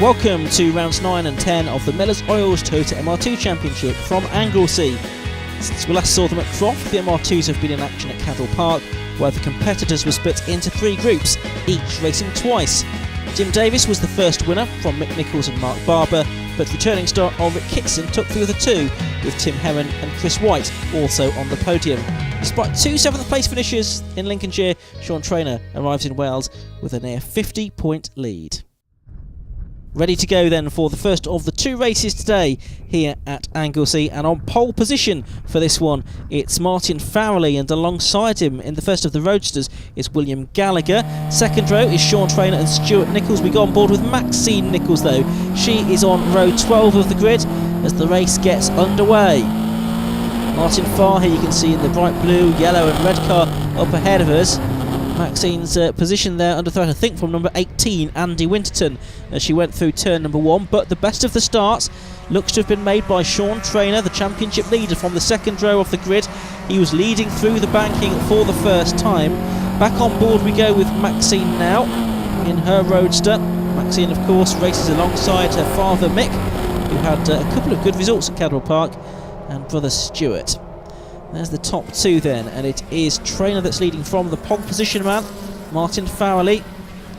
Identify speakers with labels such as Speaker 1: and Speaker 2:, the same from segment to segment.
Speaker 1: Welcome to rounds 9 and 10 of the Miller's Oils Toyota MR2 Championship from Anglesey. Since we last saw them at Croft, the MR2s have been in action at Cadwell Park, where the competitors were split into 3 groups, each racing twice. Jim Davis was the first winner from Mick Nichols and Mark Barber, but returning star Ulrich Kitson took the other 2, with Tim Heron and Chris White also on the podium. Despite 2 7th place finishes in Lincolnshire, Sean Traynor arrives in Wales with a near 50-point lead. Ready to go then for the first of the 2 races today here at Anglesey, and on pole position for this one it's Martin Farrelly, and alongside him in the first of the Roadsters is William Gallagher. Second row is Sean Traynor and Stuart Nichols. We go on board with Maxine Nichols though. She is on row 12 of the grid as the race gets underway. Martin Farr here you can see in the bright blue, yellow and red car up ahead of us. Maxine's position there under threat, I think, from number 18, Andy Winterton, as she went through turn number 1. But the best of the starts looks to have been made by Sean Traynor, the championship leader from the second row of the grid. He was leading through the banking for the first time. Back on board we go with Maxine now in her Roadster. Maxine, of course, races alongside her father Mick, who had a couple of good results at Cadwell Park, and brother Stuart. There's the top 2 then, and it is Traynor that's leading from the pole position man, Martin Farrelly,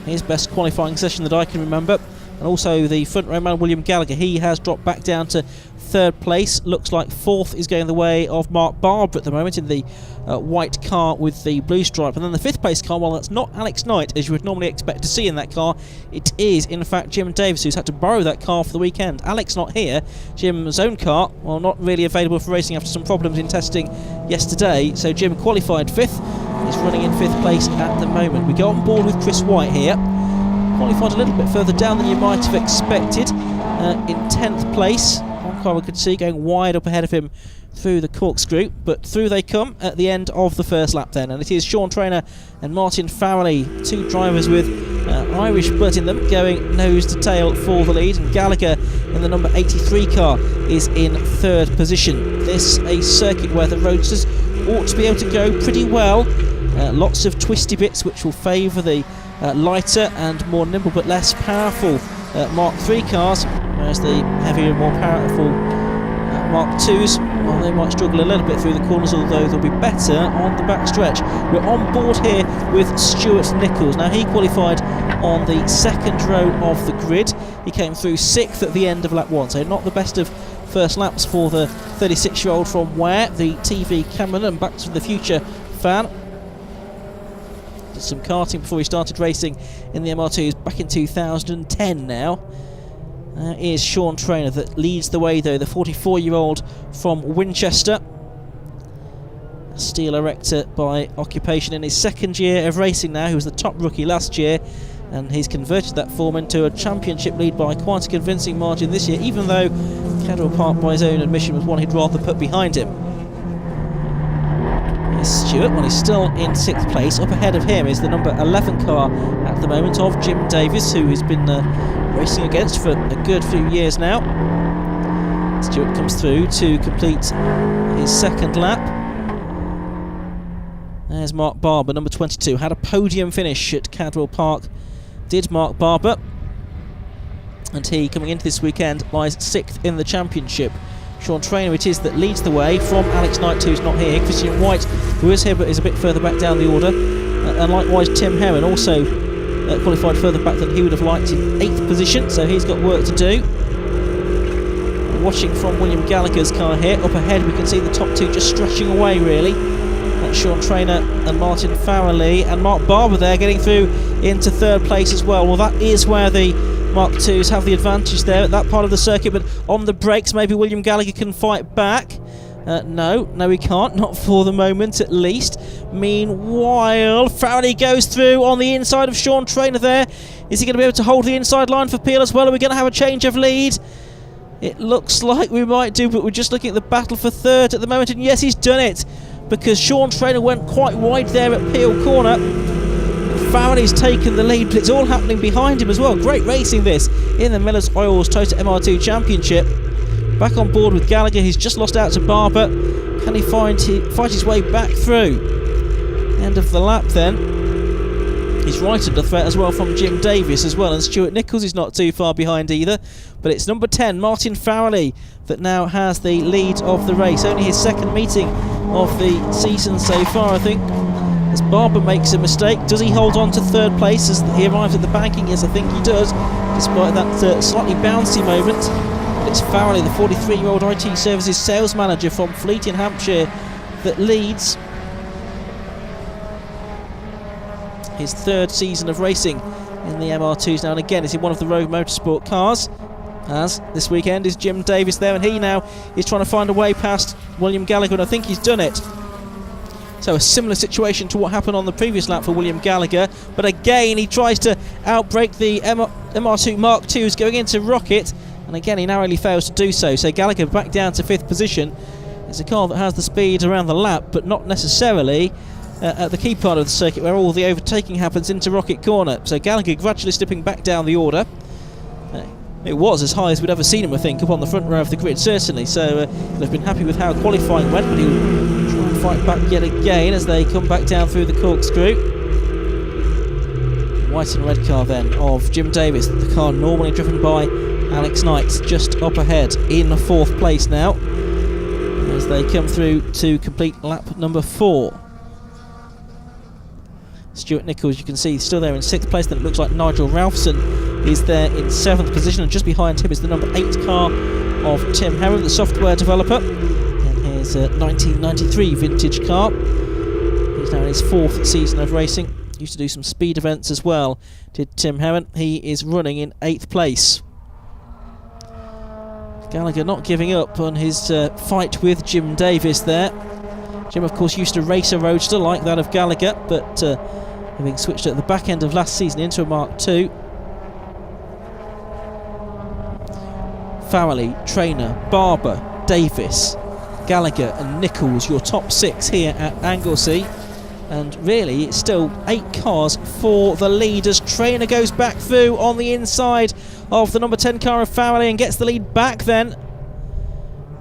Speaker 1: his best qualifying session that I can remember, and also the front row man William Gallagher. He has dropped back down to 3rd place. Looks like 4th is going the way of Mark Barber at the moment in the white car with the blue stripe, and then the 5th place car, well, that's not Alex Knight as you would normally expect to see in that car. It is in fact Jim Davis, who's had to borrow that car for the weekend. Alex not here. Jim's own car, well, not really available for racing after some problems in testing yesterday, so Jim qualified 5th, is running in 5th place at the moment. We go on board with Chris White here, qualified a little bit further down than you might have expected, in 10th place. One car we could see going wide up ahead of him through the corkscrew, but through they come at the end of the first lap then, and it is Sean Traynor and Martin Farrelly, 2 drivers with Irish blood in them, going nose to tail for the lead, and Gallagher in the number 83 car is in 3rd position. This a circuit where the Roadsters ought to be able to go pretty well. Lots of twisty bits which will favour the lighter and more nimble but less powerful Mark III cars, whereas the heavier and more powerful Mark IIs, well, they might struggle a little bit through the corners, although they'll be better on the back stretch. We're on board here with Stuart Nichols. Now, he qualified on the 2nd row of the grid. He came through 6th at the end of lap 1, so not the best of first laps for the 36-year-old from Ware, the TV cameraman and Back to the Future fan. Did some karting before he started racing in the MR2s back in 2010 now. Is Sean Traynor that leads the way though, the 44-year-old from Winchester. A steel erector by occupation in his 2nd year of racing now. He was the top rookie last year, and he's converted that form into a championship lead by quite a convincing margin this year, even though Cadwell Park, by his own admission, was one he'd rather put behind him. Here's Stuart, well, he's still in 6th place. Up ahead of him is the number 11 car at the moment of Jim Davis, who has been racing against for a good few years now. Stuart comes through to complete his 2nd lap. There's Mark Barber, number 22, had a podium finish at Cadwell Park, did Mark Barber, and he, coming into this weekend, lies 6th in the championship. Sean Traynor it is that leads the way from Alex Knight, who's not here. Christian White, who is here but is a bit further back down the order, and likewise Tim Heron, also qualified further back than he would have liked, in 8th position, so he's got work to do. Watching from William Gallagher's car here, up ahead we can see the top 2 just stretching away really. That's Sean Traynor and Martin Farrelly, and Mark Barber there getting through into 3rd place as well. Well, that is where the Mark IIs have the advantage there at that part of the circuit, but on the brakes maybe William Gallagher can fight back. No, he can't, not for the moment at least. Meanwhile, Farrelly goes through on the inside of Sean Traynor there. Is he going to be able to hold the inside line for Peel as well? Are we going to have a change of lead? It looks like we might do, but we're just looking at the battle for 3rd at the moment, and yes, he's done it, because Sean Traynor went quite wide there at Peel Corner. Farrelly's taken the lead, but it's all happening behind him as well. Great racing this in the Miller's Oils Toyota MR2 Championship. Back on board with Gallagher, he's just lost out to Barber. Can he fight his way back through? End of the lap then. He's right under threat as well from Jim Davis as well, and Stuart Nichols is not too far behind either. But it's number 10, Martin Farrelly, that now has the lead of the race. Only his second meeting of the season so far, I think. As Barber makes a mistake, does he hold on to third place as he arrives at the banking? Yes, I think he does, despite that slightly bouncy moment. But it's Farrelly, the 43-year-old IT Services sales manager from Fleet in Hampshire, that leads his third season of racing in the MR2s now, and again is in one of the Rogue Motorsport cars, as this weekend is Jim Davis there, and he now is trying to find a way past William Gallagher, and I think he's done it. So a similar situation to what happened on the previous lap for William Gallagher, but again he tries to outbrake the MR2 Mark II's going into Rocket, and again he narrowly fails to do so. So Gallagher back down to 5th position. It's a car that has the speed around the lap, but not necessarily at the key part of the circuit where all the overtaking happens into Rocket Corner. So Gallagher gradually slipping back down the order. It was as high as we'd ever seen him, I think, up on the front row of the grid, certainly. So he'll have been happy with how qualifying went, but he'll try and fight back yet again as they come back down through the corkscrew. White and red car then of Jim Davis, the car normally driven by Alex Knight, just up ahead in 4th place now, as they come through to complete lap number 4. Stuart Nichols, you can see, still there in 6th place. Then it looks like Nigel Ralphson is there in 7th position, and just behind him is the number 8 car of Tim Heron, the software developer, and his 1993 vintage car. He's now in his 4th season of racing. Used to do some speed events as well, did Tim Heron. He is running in 8th place. Gallagher not giving up on his fight with Jim Davis there. Jim, of course, used to race a roadster like that of Gallagher, but having switched at the back end of last season into a Mark II. Farrelly, Trainer, Barber, Davis, Gallagher and Nichols, your top 6 here at Anglesey. And really, it's still 8 cars for the lead as Trainer goes back through on the inside of the number 10 car of Farrelly and gets the lead back then.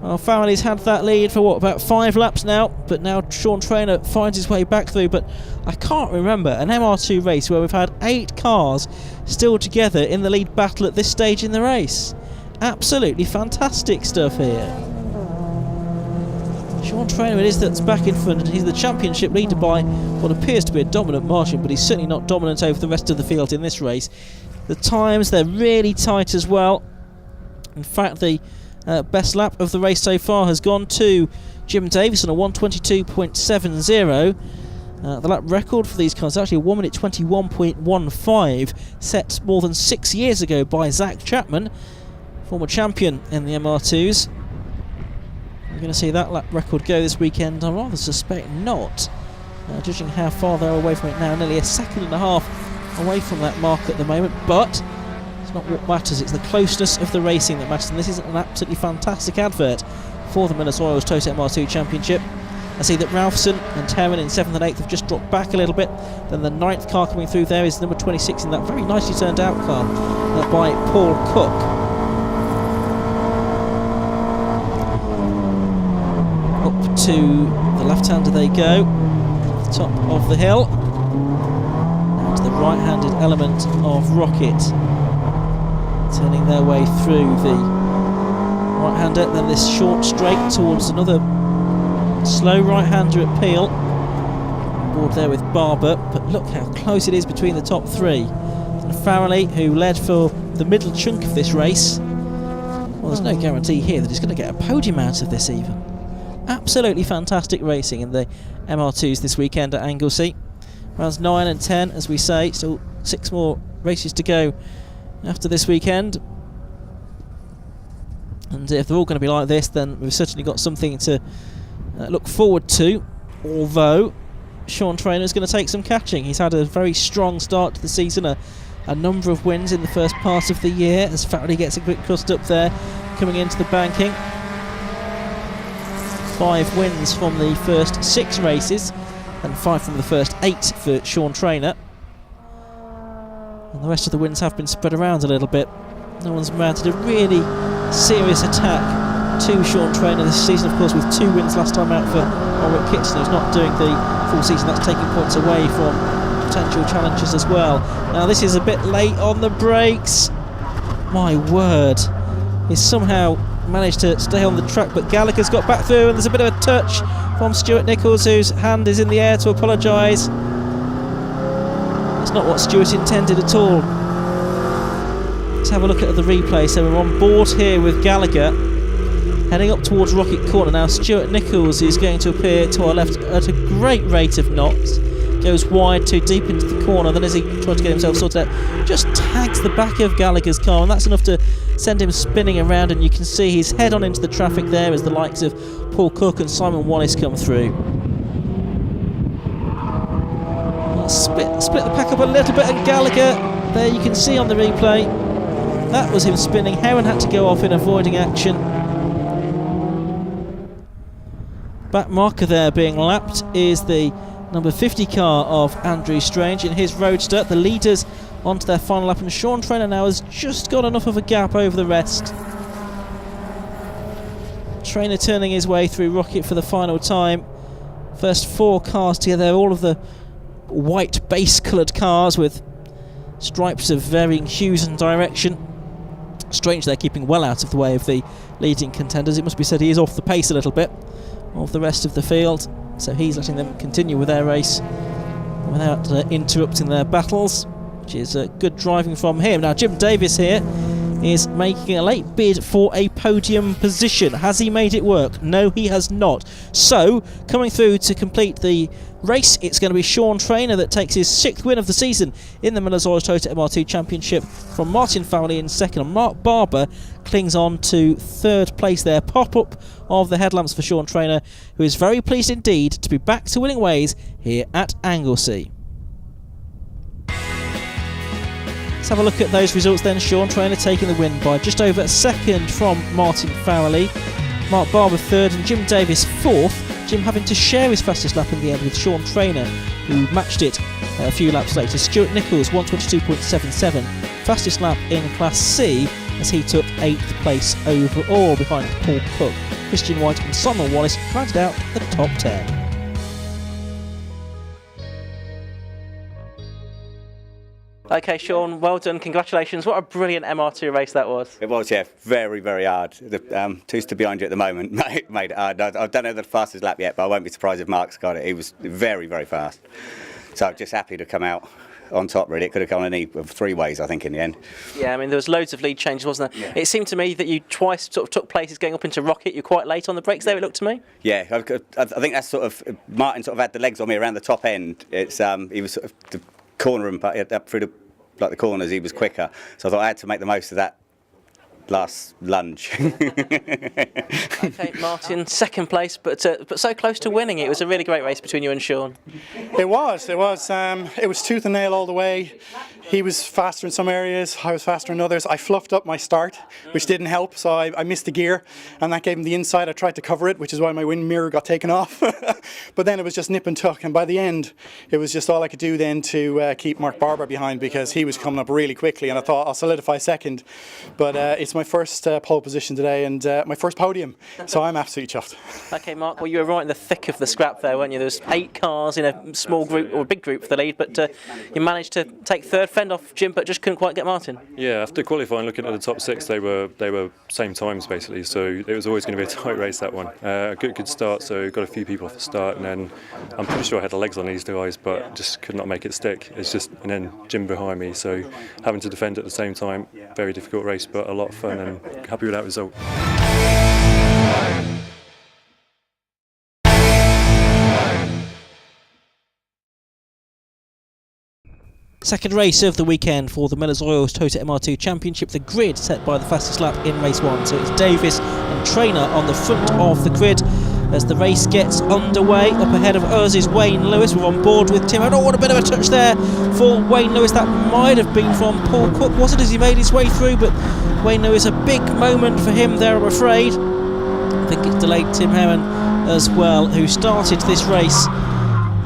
Speaker 1: Well, Farrelly's had that lead for what, about 5 laps now, but now Sean Trainer finds his way back through. But I can't remember an MR2 race where we've had 8 cars still together in the lead battle at this stage in the race. Absolutely fantastic stuff here. Sean Trainer it is that's back in front, and he's the championship leader by what appears to be a dominant margin, but he's certainly not dominant over the rest of the field in this race. The times, they're really tight as well. In fact, the best lap of the race so far has gone to Jim Davis on a 1:22.70. The lap record for these cars is actually a 1:21.15, set more than 6 years ago by Zach Chapman, former champion in the MR2s. We're going to see that lap record go this weekend. I rather suspect not, judging how far they're away from it now, nearly 1.5 seconds away from that mark at the moment, but it's not what matters, it's the closeness of the racing that matters, and this is an absolutely fantastic advert for the Miller's Oils Toyota MR2 Championship. I see that Ralphson and Heron in 7th and 8th have just dropped back a little bit. Then the 9th car coming through there is number 26 in that very nicely turned out car by Paul Cook. Up to the left-hander they go, at the top of the hill. Now to the right-handed element of Rocket, turning their way through the right-hander, then this short straight towards another slow right-hander at Peel. Board there with Barber, but look how close it is between the top 3. And Farrelly, who led for the middle chunk of this race, well, there's no guarantee here that he's going to get a podium out of this even. Absolutely fantastic racing in the MR2s this weekend at Anglesey. Rounds 9 and 10, as we say, still 6 more races to go after this weekend. And if they're all going to be like this, then we've certainly got something to look forward to, although Sean Trainer is going to take some catching. He's had a very strong start to the season, a number of wins in the first part of the year, as Farrelly gets a quick crust up there coming into the banking. 5 wins from the first 6 races and 5 from the first 8 for Sean Trainer, and the rest of the wins have been spread around a little bit. No one's mounted a really serious attack to Sean Trainer this season, of course, with 2 wins last time out for Ulrich Kitson, who's not doing the full season. That's taking points away from potential challengers as well. Now this is a bit late on the brakes. My word. He's somehow managed to stay on the track, but Gallagher's got back through, and there's a bit of a touch from Stuart Nichols, whose hand is in the air to apologise. That's not what Stuart intended at all. Let's have a look at the replay. So we're on board here with Gallagher, heading up towards Rocket Corner. Now Stuart Nichols is going to appear to our left at a great rate of knots. Goes wide too deep into the corner, then as he tries to get himself sorted out, just tags the back of Gallagher's car, and that's enough to send him spinning around, and you can see he's head on into the traffic there as the likes of Paul Cook and Simon Wallace come through. Split the pack up a little bit, and Gallagher, there you can see on the replay, that was him spinning. Heron had to go off in avoiding action. Back marker there being lapped is the number 50 car of Andrew Strange in his Roadster. The leaders onto their final lap, and Sean Traynor now has just got enough of a gap over the rest. Traynor turning his way through Rocket for the final time. First 4 cars together, all of the white base coloured cars with stripes of varying hues and direction. Strange they're keeping well out of the way of the leading contenders. It must be said he is off the pace a little bit of the rest of the field, so he's letting them continue with their race without interrupting their battles, which is good driving from him. Now Jim Davis here is making a late bid for a podium position. Has he made it work? No, he has not. So coming through to complete the race, it's going to be Sean Traynor that takes his 6th win of the season in the Miller's Oils Toyota MR2 Championship from Martin Fowley in 2nd, and Mark Barber clings on to 3rd place there. Pop-up of the headlamps for Sean Traynor, who is very pleased indeed to be back to winning ways here at Anglesey. Let's have a look at those results then. Sean Traynor taking the win by just over a second from Martin Fowley. Mark Barber 3rd and Jim Davis 4th. Jim having to share his fastest lap in the end with Sean Traynor, who matched it a few laps later. Stuart Nichols 1:22.77, fastest lap in Class C, as he took 8th place overall behind Paul Cook. Christian White and Simon Wallace rounded out the top 10. Okay, Sean, well done, congratulations. What a brilliant MR2 race that was.
Speaker 2: It was, yeah, very, very hard. The two stood behind you at the moment made it hard. I don't know the fastest lap yet, but I won't be surprised if Mark's got it. He was very, very fast. So I'm just happy to come out on top, really. It could have gone any of 3 ways, I think, in the end.
Speaker 1: Yeah, I mean, there was loads of lead changes, wasn't there? Yeah. It seemed to me that you twice sort of took places going up into Rocket. You're quite late on the brakes there, it looked to me.
Speaker 2: Yeah, I think that's sort of, Martin sort of had the legs on me around the top end. It's he was sort of the corner and up through the corners, he was quicker. So I thought I had to make the most of that last lunge.
Speaker 1: Okay, Martin, 2nd place, but so close to winning. It was a really great race between you and Sean.
Speaker 3: It was tooth and nail all the way. He was faster in some areas, I was faster in others. I fluffed up my start, which didn't help, so I missed the gear, and that gave him the inside. I tried to cover it, which is why my wind mirror got taken off. But then it was just nip and tuck, and by the end, it was just all I could do then to keep Mark Barber behind, because he was coming up really quickly, and I thought I'll solidify 2nd. But it's my first pole position today, and my first podium, so I'm absolutely chuffed.
Speaker 1: Okay, Mark, well, you were right in the thick of the scrap there, weren't you? There was 8 cars in a small group, or a big group for the lead, but you managed to take 3rd, fend off Jim, but just couldn't quite get Martin.
Speaker 4: Yeah, after qualifying, looking at the top 6, they were same times basically, so it was always going to be a tight race, that one. A good start, so got a few people off the start, and then I'm pretty sure I had the legs on these 2 guys, but just could not make it stick. And then Jim behind me, so having to defend at the same time, very difficult race, but a lot of fun, and happy with that result.
Speaker 1: Second race of the weekend for the Miller's Oils Toyota MR2 Championship. The grid set by the fastest lap in race 1. So it's Davis and Traynor on the front of the grid as the race gets underway. Up ahead of us is Wayne Lewis. We're on board with Tim. Oh, what a bit of a touch there for Wayne Lewis. That might have been from Paul Cook, wasn't it, as he made his way through? But Wayne Lewis, a big moment for him there, I'm afraid. I think it's delayed Tim Heron as well, who started this race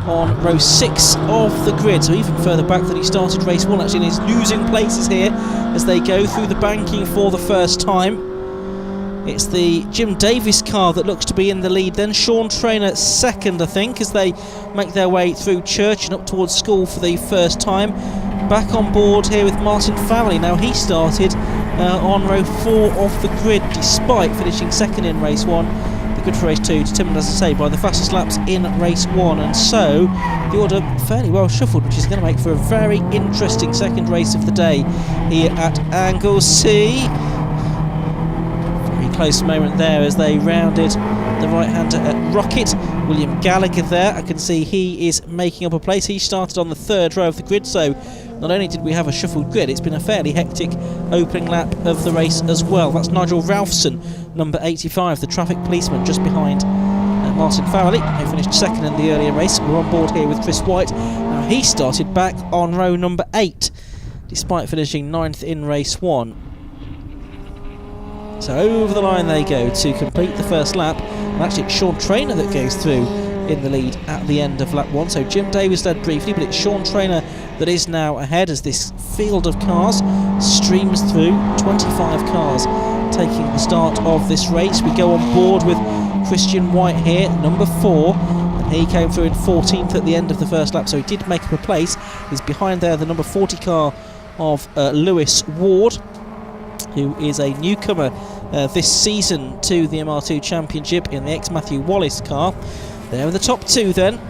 Speaker 1: on row 6 of the grid, so even further back than he started race 1. Actually, and he's losing places here as they go through the banking for the first time. It's the Jim Davis car that looks to be in the lead. Then Sean Traynor second, I think, as they make their way through church and up towards school for the first time. Back on board here with Martin Farrelly. Now he started on row 4 of the grid, despite finishing second in race 1. The good for race 2, determined, as I say, by the fastest laps in race 1, and so the order fairly well shuffled, which is going to make for a very interesting second race of the day here at Anglesey. Very close moment there as they rounded the right-hander at Rocket. William Gallagher there, I can see he is making up a place. He started on the 3rd row of the grid, so not only did we have a shuffled grid, it's been a fairly hectic opening lap of the race as well. That's Nigel Ralphson, number 85, the traffic policeman, just behind Martin Farrelly, who finished second in the earlier race. We're on board here with Chris White. Now he started back on row number 8, despite finishing 9th in race 1. So over the line they go to complete the first lap, and actually it's Sean Traynor that goes through in the lead at the end of lap 1. So Jim Davis led briefly, but it's Sean Traynor that is now ahead as this field of cars streams through. 25 cars taking the start of this race. We go on board with Christian White here, number 4, and he came through in 14th at the end of the first lap, so he did make up a place. He's behind there the number 40 car of Lewis Ward, who is a newcomer this season to the MR2 Championship in the ex-Matthew Wallace car. There are the top 2 then.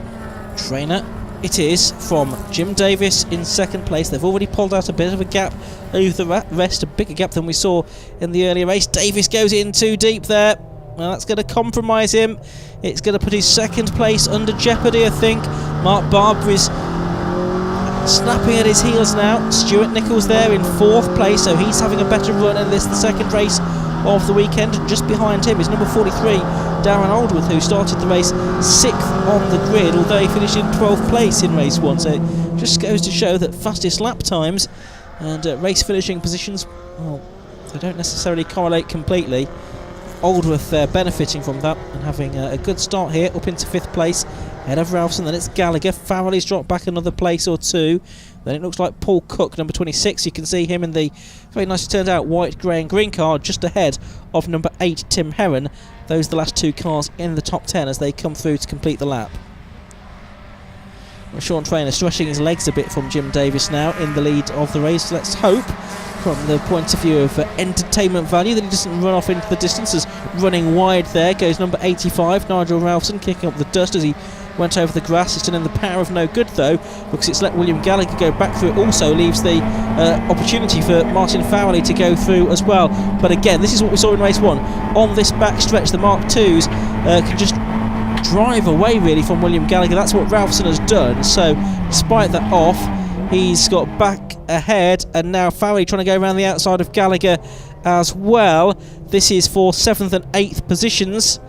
Speaker 1: Traynor it is from Jim Davis in second place. They've already pulled out a bit of a gap over the rest, a bigger gap than we saw in the earlier race. Davis goes in too deep there. Well, that's going to compromise him. It's going to put his second place under jeopardy, I think. Mark Barber is snapping at his heels now. Stuart Nichols there in 4th place, so he's having a better run in this, the second race of the weekend. And just behind him is number 43, Darren Aldworth, who started the race 6th on the grid, although he finished in 12th place in race 1. So it just goes to show that fastest lap times and race finishing positions, well, they don't necessarily correlate completely. Aldworth benefiting from that and having a good start here, up into 5th place ahead of Ralphson. Then it's Gallagher. Farrelly's dropped back another place or 2. Then it looks like Paul Cook, number 26. You can see him in the very nicely turned out white, grey and green car just ahead of number 8, Tim Heron. Those are the last 2 cars in the top 10 as they come through to complete the lap. Well, Sean Traynor stretching his legs a bit from Jim Davis now in the lead of the race. Let's hope, from the point of view of entertainment value, that he doesn't run off into the distance. As running wide there goes number 85, Nigel Ralphson, kicking up the dust as he went over the grass. It's done in the power of no good though, because it's let William Gallagher go back through. It also leaves the opportunity for Martin Farrelly to go through as well. But again, this is what we saw in race 1. On this back stretch, the Mark IIs can just drive away really from William Gallagher. That's what Ralphson has done. So despite that off, he's got back ahead, and now Farrelly trying to go around the outside of Gallagher as well. This is for 7th and 8th positions,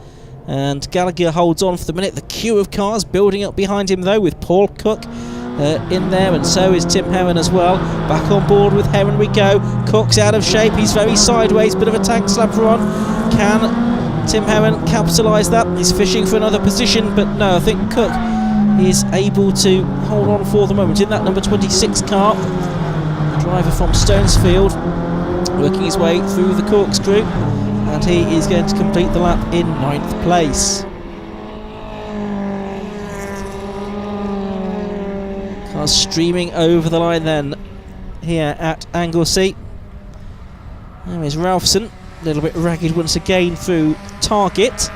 Speaker 1: and Gallagher holds on for the minute. The queue of cars building up behind him though, with Paul Cook in there, and so is Tim Heron as well. Back on board with Heron we go. Cook's out of shape, he's very sideways, bit of a tank slapper on. Can Tim Heron capitalise that? He's fishing for another position, but no, I think Cook is able to hold on for the moment in that number 26 car. The driver from Stonesfield working his way through the corkscrew, and he is going to complete the lap in 9th place. Cars streaming over the line then here at Anglesey. There is Ralphson, a little bit ragged once again through target.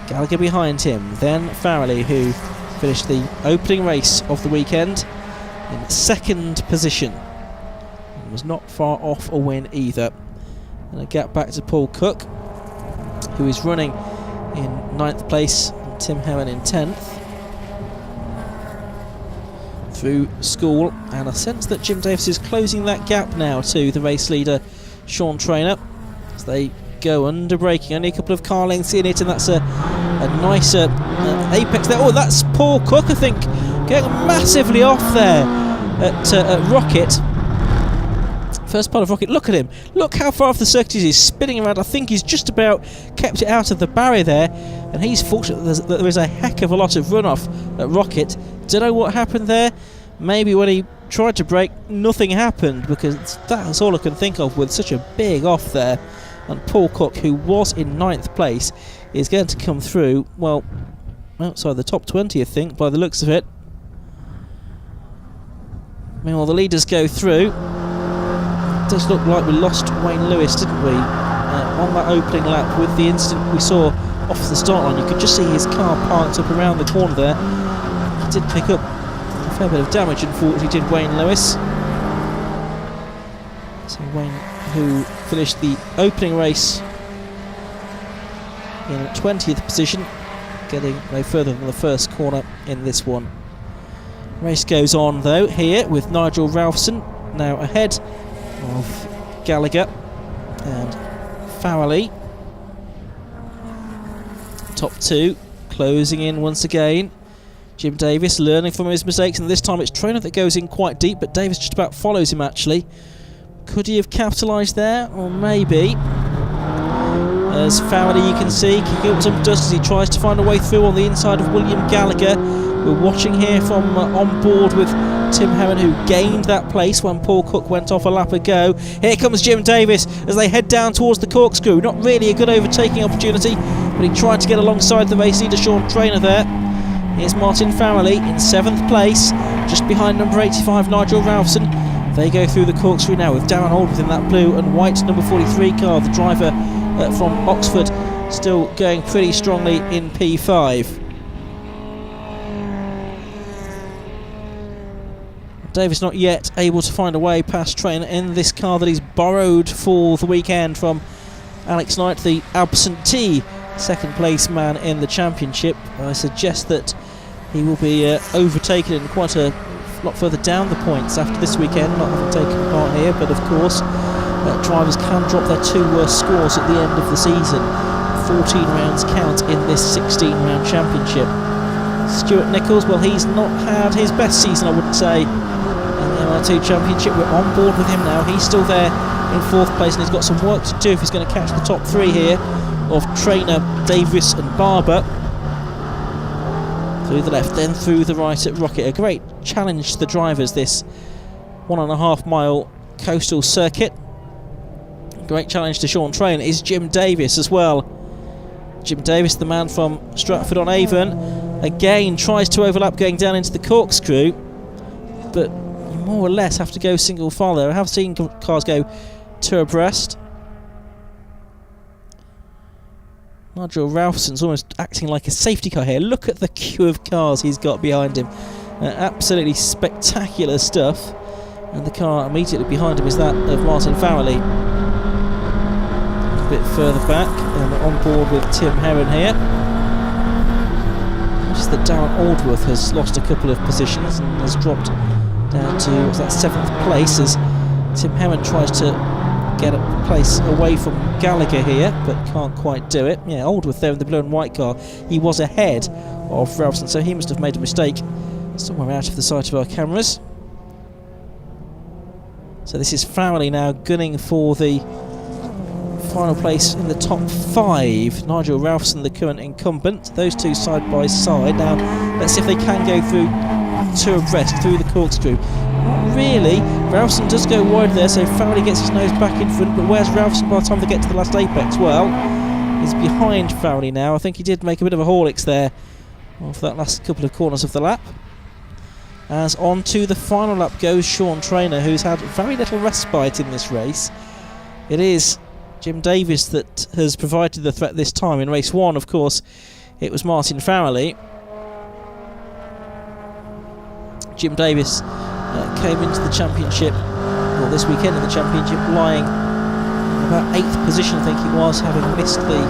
Speaker 1: Gallagher behind him, then Farrelly, who finished the opening race of the weekend in 2nd position and was not far off a win either. And a gap back to Paul Cook, who is running in 9th place, and Tim Heron in 10th. Through school, and a sense that Jim Davis is closing that gap now to the race leader Sean Traynor as they go under braking. Only a couple of car lengths in it, and that's a nicer apex there. Oh, that's Paul Cook, I think, going massively off there at Rocket. First part of Rocket, look at him. Look how far off the circuit he is, spinning around. I think he's just about kept it out of the barrier there, and he's fortunate that there is a heck of a lot of runoff at Rocket. Don't know what happened there. Maybe when he tried to brake, nothing happened, because that's all I can think of with such a big off there. and Paul Cook, who was in 9th place, is going to come through, well, outside the top 20, I think, by the looks of it. Meanwhile, the leaders go through. It does look like we lost Wayne Lewis, didn't we? On that opening lap, with the instant we saw off the start line, you could just see his car parked up around the corner there. He did pick up a fair bit of damage, unfortunately, did Wayne Lewis. So Wayne, who finished the opening race in 20th position, getting no further than the first corner in this one. Race goes on though here with Nigel Ralphson now ahead of Gallagher and Farrelly. Top two closing in once again. Jim Davis learning from his mistakes, and this time it's Traynor that goes in quite deep, but Davis just about follows him actually. Could he have capitalised there? Or maybe. As Farrelly, you can see, kicking up some dust as he tries to find a way through on the inside of William Gallagher. We're watching here from on board with Tim Heron, who gained that place when Paul Cook went off a lap ago. Here comes Jim Davis as they head down towards the corkscrew. Not really a good overtaking opportunity, but he tried to get alongside the race leader Sean Traynor there. Here's Martin Farrelly in 7th place, just behind number 85 Nigel Ralphson. They go through the corkscrew now with Darren Aldworth in that blue and white number 43 car, the driver from Oxford, still going pretty strongly in P5. Davis not yet able to find a way past Traynor in this car that he's borrowed for the weekend from Alex Knight, the absentee second place man in the championship. I suggest that he will be overtaken in quite a lot further down the points after this weekend, not having taken part here, but of course drivers can drop their 2 worst scores at the end of the season. 14 rounds count in this 16 round championship. Stuart Nichols, well, he's not had his best season, I wouldn't say, in the MR2 championship. We're on board with him now. He's still there in 4th place, and he's got some work to do if he's going to catch the top 3 here of Traynor, Davis and Barber. Through the left, then through the right at Rocket. A great challenge to the drivers, this 1.5 mile coastal circuit. Great challenge to Sean Traynor is Jim Davis as well. Jim Davis, the man from Stratford-on-Avon, again tries to overlap going down into the corkscrew, but more or less have to go single file there. I have seen cars go 2 abreast. Nigel Ralphson's almost acting like a safety car here. Look at the queue of cars he's got behind him. Absolutely spectacular stuff. And the car immediately behind him is that of Martin Farrelly. A bit further back, and we're on board with Tim Heron here. Just that Darren Aldworth has lost a couple of positions and has dropped down to, what's that, 7th place, as Tim Heron tries to get a place away from Gallagher here, but can't quite do it. Yeah, Aldworth there in the blue and white car. He was ahead of Ralphson, so he must have made a mistake somewhere out of the sight of our cameras. So this is Farrelly now gunning for the final place in the top 5. Nigel Ralphson, the current incumbent. Those two side by side. Now let's see if they can go through 2 abreast through the corkscrew. Not really. Ralphson does go wide there, so Farrelly gets his nose back in front, but where's Ralphson by the time they get to the last apex? Well, he's behind Farrelly now. I think he did make a bit of a haulix there for that last couple of corners of the lap. As on to the final lap goes Sean Traynor, who's had very little respite in this race. It is Jim Davis that has provided the threat this time. In race 1, of course, it was Martin Farrelly. Jim Davis came into the championship, or this weekend in the championship, lying in about 8th position, I think he was, having missed the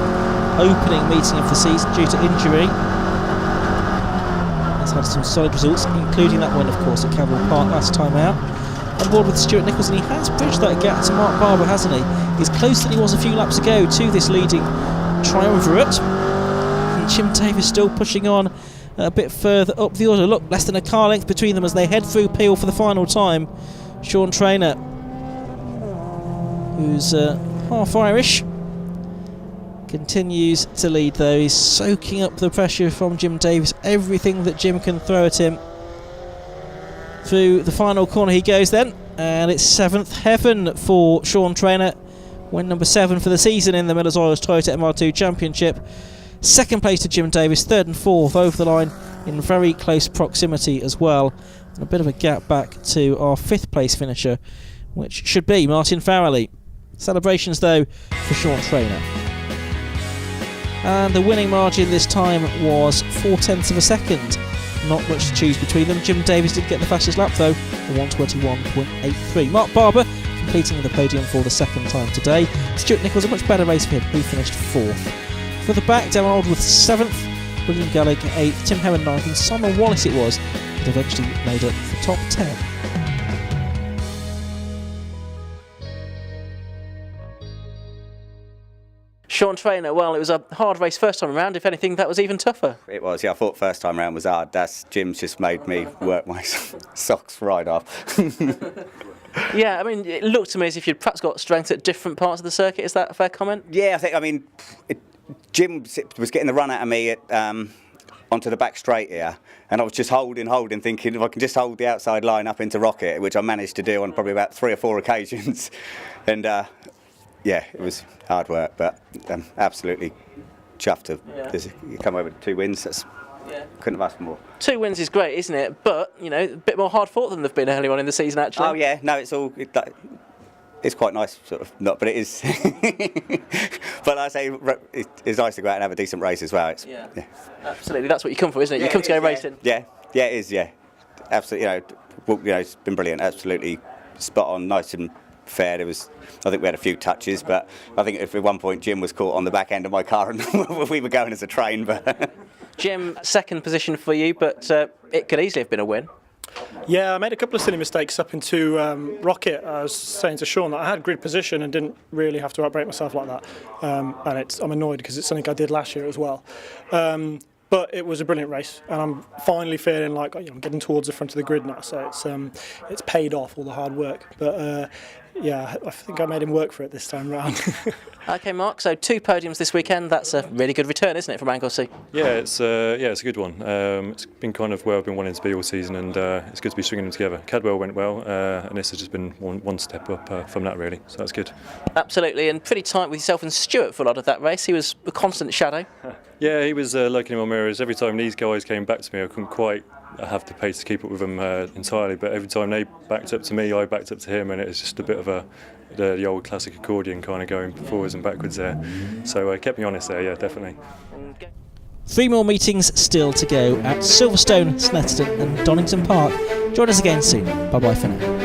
Speaker 1: opening meeting of the season due to injury. Has had some solid results, including that one, of course, at Campbell Park last time out. On board with Stuart Nichols, and he has bridged that gap to Mark Barber, hasn't he? He's closer than he was a few laps ago to this leading triumvirate. And Jim Davis still pushing on a bit further up the order. Look, less than a car length between them as they head through Peel for the final time. Sean Traynor, who's half Irish, continues to lead though. He's soaking up the pressure from Jim Davis, everything that Jim can throw at him. Through the final corner he goes then, and it's 7th heaven for Sean Traynor Win number 7 for the season in the Millers Oils Toyota MR2 Championship. Second place to Jim Davis, third and fourth over the line in very close proximity as well. And a bit of a gap back to our 5th place finisher, which should be Martin Farrelly. Celebrations though for Sean Traynor. And the winning margin this time was 0.4 of a second. Not much to choose between them. Jim Davis did get the fastest lap though, 1:21.83. Mark Barber completing the podium for the second time today. Stuart Nichols, a much better race for him, he finished 4th. For the back, Dan Arnold with 7th, William Gallic 8th, Tim Heron 9th, and Simon Wallace it was that eventually made up the top 10. Sean Traynor, well, it was a hard race first time around. If anything, that was even tougher.
Speaker 2: It was, yeah. I thought first time round was hard. Jim's just made me work my socks right off.
Speaker 1: Yeah, I mean, it looked to me as if you'd perhaps got strength at different parts of the circuit. Is that a fair comment?
Speaker 2: Yeah, Jim was getting the run out of me onto the back straight here, and I was just holding, thinking if I can just hold the outside line up into Rocket, which I managed to do on probably about 3 or 4 occasions. And yeah, it was hard work, but absolutely chuffed to come over with 2 wins. Couldn't have asked for more. 2
Speaker 1: wins is great, isn't it? But, you know, a bit more hard fought than they've been earlier on in the season, actually.
Speaker 2: Oh, yeah. No, it's quite nice, sort of, not, but it is. But like I say, it's nice to go out and have a decent race as well.
Speaker 1: Yeah, absolutely. That's what you come for, isn't it? You come to go racing.
Speaker 2: Yeah, it is, yeah. Absolutely, it's been brilliant. Absolutely spot on, nice and fair. I think we had a few touches, but I think at one point Jim was caught on the back end of my car and we were going as a train. But
Speaker 1: Jim, second position for you, but it could easily have been a win.
Speaker 5: Yeah, I made a couple of silly mistakes up into Rocket. I was saying to Sean that I had grid position and didn't really have to outbrake myself like that. And I'm annoyed because it's something I did last year as well. But it was a brilliant race, and I'm finally feeling like I'm getting towards the front of the grid now. So it's paid off, all the hard work. But yeah, I think I made him work for it this time round.
Speaker 1: Okay, Mark. So 2 podiums this weekend. That's a really good return, isn't it, from Anglesey?
Speaker 4: Yeah, it's a good one. It's been kind of where I've been wanting to be all season, and it's good to be stringing them together. Cadwell went well, and this has just been one step up from that, really. So that's good.
Speaker 1: Absolutely, and pretty tight with yourself and Stuart for a lot of that race. He was a constant shadow.
Speaker 4: Yeah, he was lurking in my mirrors. Every time these guys came back to me, I couldn't quite have the pace to keep up with them entirely. But every time they backed up to me, I backed up to him, and it was just a bit of the old classic accordion kind of going forwards and backwards there. So it kept me honest there, yeah, definitely.
Speaker 1: 3 more meetings still to go at Silverstone, Snetterton and Donington Park. Join us again soon. Bye-bye for now.